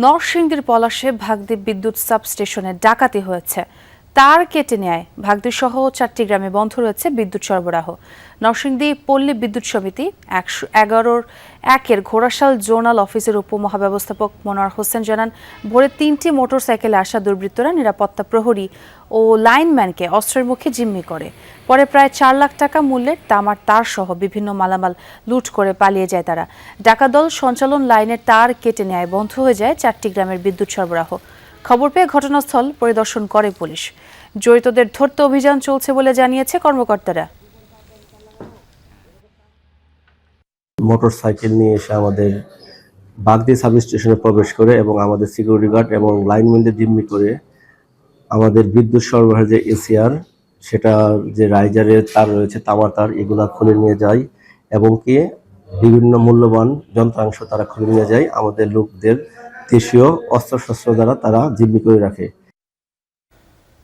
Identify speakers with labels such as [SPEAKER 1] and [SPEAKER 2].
[SPEAKER 1] নরসিংদীর পলাশে ভাগদী বিদ্যুৎ সাবস্টেশনে ডাকাতি হয়েছে। তার কেটে নেয় ভাগদী সহ 4টি গ্রামে বন্ধ রয়েছে বিদ্যুৎ সরবরাহ। নরসিংদী পল্লী বিদ্যুৎ সমিতি 111-এর ঘোড়াশাল জোনাল অফিসের উপমহাব্যবস্থাপক মনোয়ার হোসেন জানান, ভোরে 3টি মোটরসাইকেলে আসা দুর্বৃত্তরা নিরাপত্তা প্রহরী ও লাইনম্যানকে অস্ত্রের মুখে জিম্মি করে। পরে প্রায় 4 লাখ টাকা মূল্যের তামার তার সহ বিভিন্ন মালামাল লুট করে পালিয়ে যায় তারা। ডাকাত দল সঞ্চালন লাইনের তার কেটে নেয়, বন্ধ হয়ে যায় 4টি গ্রামের বিদ্যুৎ সরবরাহ। খবর পেয়ে ঘটনাস্থল পরিদর্শন করে পুলিশ। জড়িতদের ধরতে অভিযান চলছে বলে জানিয়েছে কর্মকর্তারা।
[SPEAKER 2] মোটরসাইকেল নিয়ে এসে আমাদের বাগদি সাব স্টেশনে প্রবেশ করে এবং আমাদের সিকিউরিটি গার্ড এবং লাইনম্যানদের জিম্মি করে আমাদের বিদ্যুৎ সরবরাহের যে এসিআর, সেটা যে রাইজারের তার রয়েছে, তামার তার, এগুলা খুলে নিয়ে যায় এবং কি বিভিন্ন মূল্যবান যন্ত্রাংশ তারা খুলে নিয়ে যায়। আমাদের লোকদের দেশীয় অস্ত্রশস্ত্র দ্বারা তারা জিম্মি করে রাখে।